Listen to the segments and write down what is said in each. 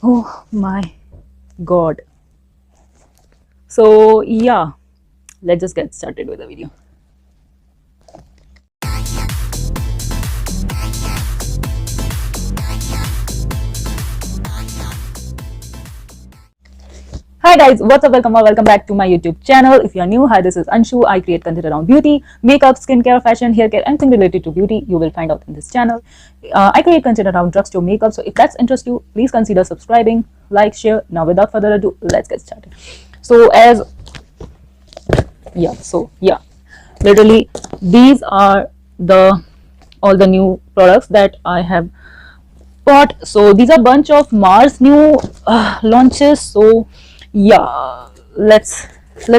Oh my god. So yeah, let's just get started with the video. Hi guys, what's up? Welcome or welcome back to my YouTube channel. If you're new, hi, this is Anshu. I create content around beauty, makeup, skincare, fashion, hair care, anything related to beauty. You will find out in this channel. I create content around drugstore makeup. So if that's interest you, please consider subscribing, like, share. Now without further ado, let's get started. So literally these are the all the new products that I have bought. So these are bunch of Mars new launches. So yeah, let's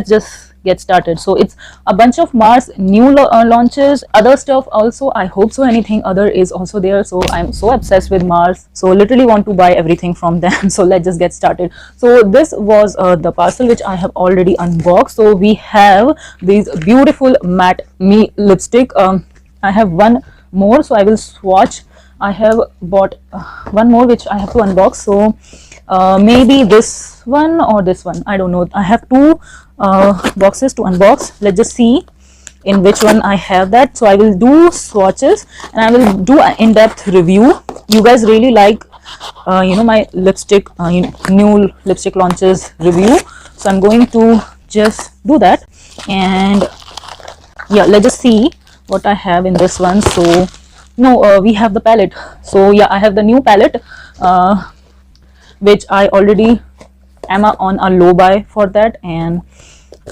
just get started. So it's a bunch of Mars new launches, other stuff also. I hope so anything other is also there. So I'm so obsessed with Mars, so literally want to buy everything from them. So let's just get started. So this was the parcel which I have already unboxed. So we have these beautiful matte me lipstick. I have one more, so I will swatch. I have bought one more which I have to unbox. So maybe this one or this one, I don't know. I have two boxes to unbox. Let's just see in which one I have that. So I will do swatches and I will do an in-depth review. You guys really like my lipstick new lipstick launches review, so I'm going to just do that. And yeah, let's just see what I have in this one. So no, we have the palette. So yeah, I have the new palette which I already am on a low buy for that. And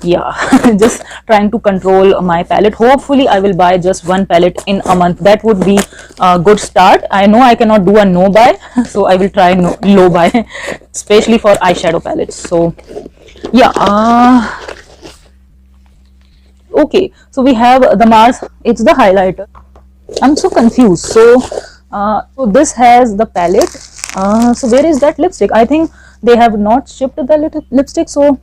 yeah, just trying to control my palette. Hopefully I will buy just one palette in a month. That would be a good start. I know I cannot do a no buy, so I will try low buy especially for eyeshadow palettes. So yeah, okay, so we have the Mars, it's the highlighter. I'm so confused. So this has the palette. So where is that lipstick? I think they have not shipped the lipstick. So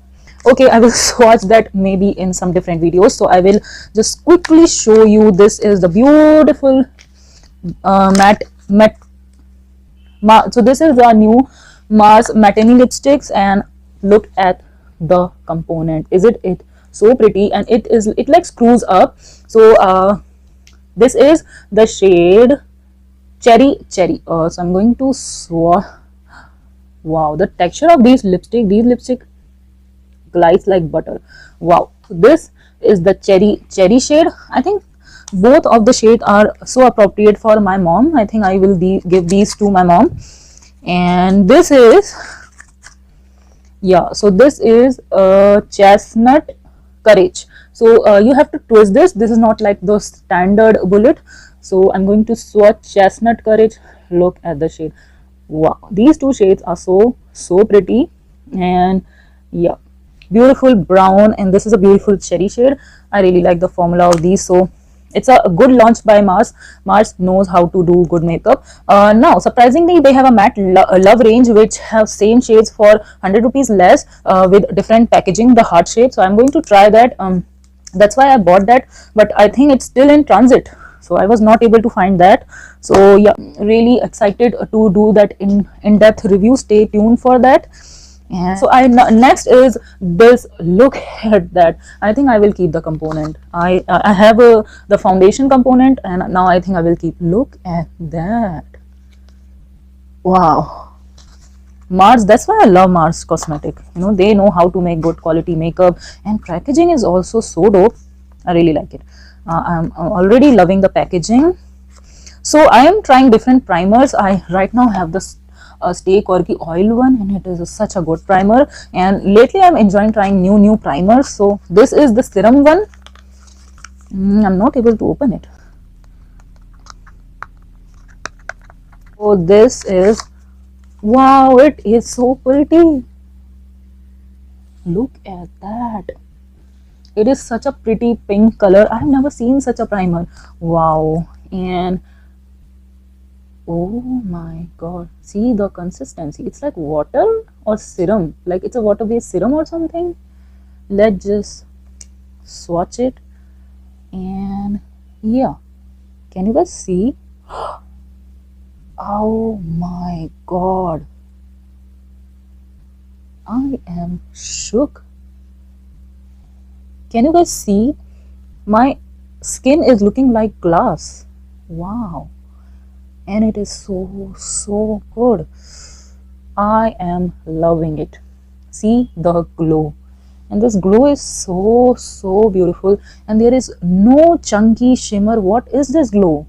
okay, I will swatch that maybe in some different videos. So I will just quickly show you. This is the beautiful matte. So this is the new Mars matinee lipsticks, and look at the component. Is it so pretty? And it like screws up. So this is the shade cherry. So I'm going to swatch. Wow, the texture of these lipstick glides like butter. Wow, this is the cherry shade. I think both of the shades are so appropriate for my mom. I think I will give these to my mom. And this is, yeah, so this is chestnut courage. So you have to twist this is not like the standard bullet. So I'm going to swatch chestnut courage. Look at the shade. Wow, these two shades are so pretty. And yeah, beautiful brown, and this is a beautiful cherry shade. I really like the formula of these. So it's a good launch by Mars. Mars knows how to do good makeup. Now surprisingly, they have a matte love range which have same shades for 100 rupees less, with different packaging, the heart shape. So I'm going to try that. That's why I bought that, but I think it's still in transit, so I was not able to find that. So yeah, really excited to do that in-depth review. Stay tuned for that. And so next is this. Look at that. I think I will keep the component. I have the foundation component, and now I think I will keep. Look at that. Wow, Mars. That's why I love Mars Cosmetic. They know how to make good quality makeup, and packaging is also so dope. I really like it. I'm already loving the packaging. So I am trying different primers. I right now have this Stay Corky oil one, and it is such a good primer. And lately I'm enjoying trying new primers. So this is the serum one. I'm not able to open it. So this is, wow, it is so pretty. Look at that. It is such a pretty pink color. I have never seen such a primer. Wow. And oh my god, see the consistency. It's like water or serum, like it's a water-based serum or something. Let's just swatch it. And yeah, can you guys see? Oh my god, I am shook. Can you guys see? My skin is looking like glass. Wow. And it is so good. I am loving it. See the glow. And this glow is so beautiful. And there is no chunky shimmer. What is this glow?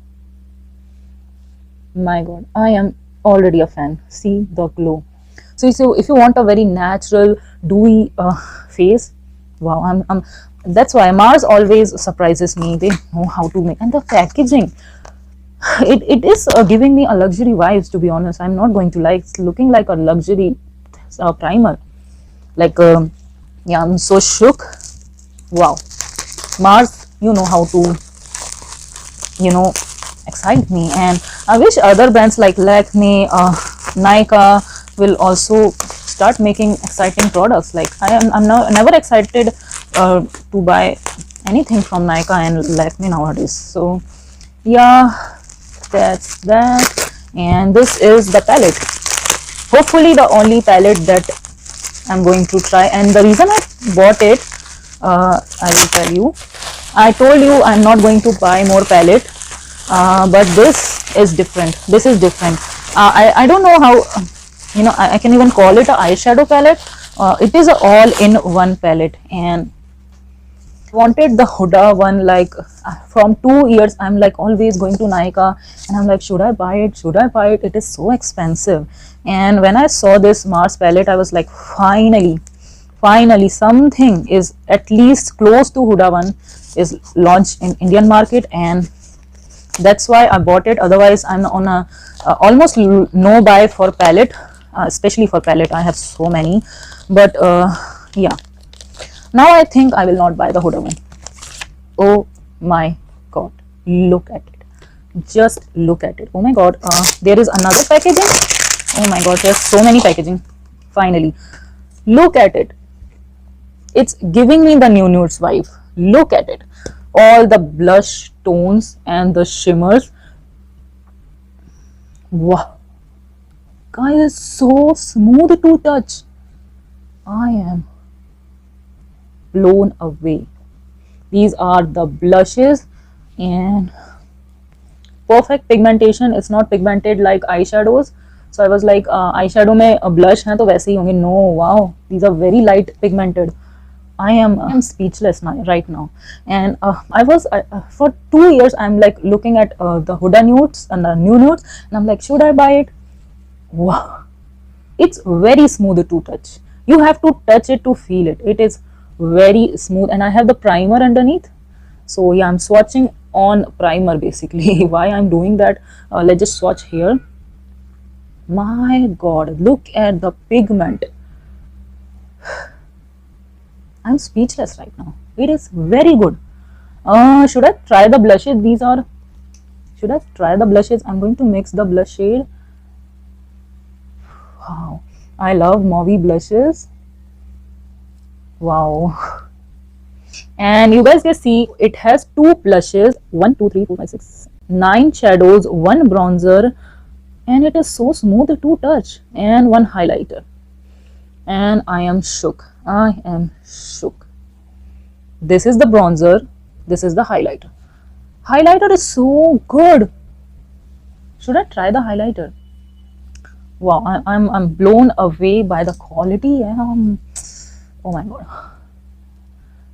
My god, I am already a fan. See the glow. So if you want a very natural dewy face, wow, I'm that's why Mars always surprises me. They know how to make, and the packaging, it is giving me a luxury vibes, to be honest. I'm not going to lie, it's looking like a luxury primer. Like yeah, I'm so shook. Wow, Mars, you know how to, you know, excite me. And I wish other brands like Lakme, Nika will also start making exciting products. Like never excited to buy anything from Nika and Lakme nowadays. So yeah, that's that. And this is the palette, hopefully the only palette that I'm going to try. And the reason I bought it, I will tell you. I told you I'm not going to buy more palette, but this is different. This is different. I don't know how, you know, I can even call it a eyeshadow palette. It is a all-in-one palette, and wanted the Huda one. Like from 2 years I'm like always going to Nika, and I'm like, should I buy it, should I buy it? It is so expensive. And when I saw this Mars palette, I was like, finally something is at least close to Huda one is launched in Indian market, and that's why I bought it. Otherwise I'm on a almost no buy for palette, especially for palette. I have so many, but yeah, now I think I will not buy the Huda one. Oh my god, look at it, just look at it. Oh my god, there is another packaging. Oh my god, there's so many packaging. Finally, look at it. It's giving me the new nudes vibe. Look at it, all the blush tones and the shimmers. Wow, guys, it's so smooth to touch. I am blown away. These are the blushes, and perfect pigmentation. It's not pigmented like eyeshadows. So I was like, eyeshadow में blush हैं तो वैसे ही होंगे. No, wow, these are very light pigmented. I'm speechless now, right now. And I was for 2 years I'm like looking at the Huda nudes and the new nudes, and I'm like, should I buy it? Wow, it's very smooth to touch. You have to touch it to feel it. It is very smooth, and I have the primer underneath. So yeah, I'm swatching on primer basically. Why I'm doing that, let's just swatch here. My god, look at the pigment. I'm speechless right now. It is very good. Should I try the blushes? Should I try the blushes? I'm going to mix the blush shade. Wow, I love mauvey blushes. Wow. And you guys can see it has 2 blushes, 1 2 3 4 5 6 9 shadows, 1 bronzer, and it is so smooth to touch, and 1 highlighter. And I am shook. I am shook. This is the bronzer, this is the highlighter. Highlighter is so good. Should I try the highlighter? Wow, I'm blown away by the quality. Oh my god.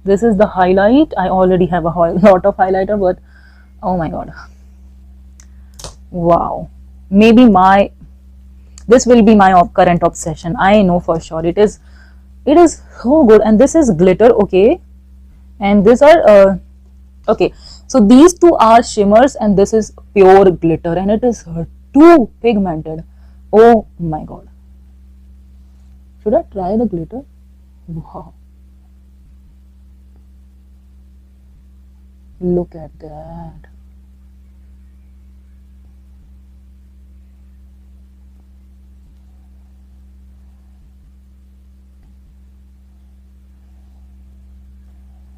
This is the highlight. I already have a lot of highlighter, but oh my god. Wow. Maybe this will be my current obsession. I know for sure. It is so good. And this is glitter, okay? And these are okay. So these two are shimmers, and this is pure glitter, and it is too pigmented. Oh my god. Should I try the glitter? Wow. Look at that.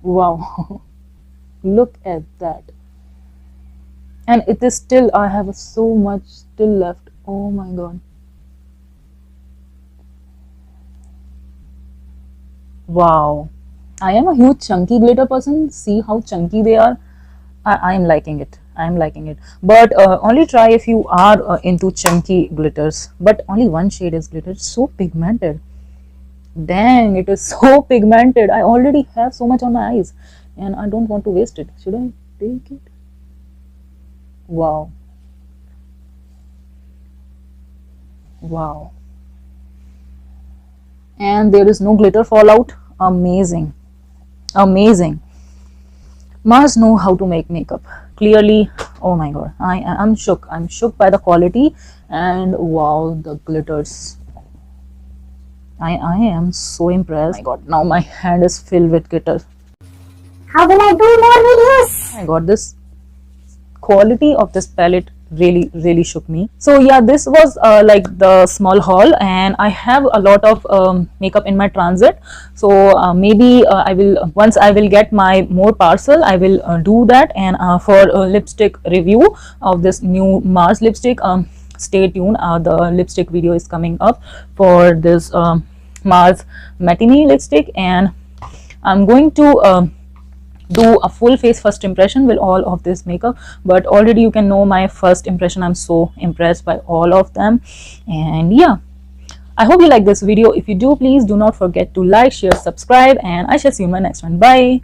Wow. Look at that. And it is still, I have so much still left. Oh my god. Wow. I am a huge chunky glitter person. See how chunky they are. I am liking it. I am liking it. But only try if you are into chunky glitters. But only one shade is glitter. It's so pigmented. Dang, it is so pigmented. I already have so much on my eyes and I don't want to waste it. Should I take it? Wow. Wow. And there is no glitter fallout. Amazing. Amazing. Mars know how to make makeup. Clearly, oh my god. I'm shook. I'm shook by the quality and wow, the glitters. I am so impressed. Oh my god, now my hand is filled with glitter. How will I do more videos? Oh my god, this quality of this palette really shook me. So yeah, this was like the small haul, and I have a lot of makeup in my transit. So maybe I will, once I will get my more parcel, I will do that. And for a lipstick review of this new Mars lipstick, stay tuned. The lipstick video is coming up for this Mars matinee lipstick, and I'm going to do a full face first impression with all of this makeup. But already you can know my first impression. I'm so impressed by all of them. And yeah, I hope you like this video. If you do, please do not forget to like, share, subscribe, and I shall see you in my next one. Bye.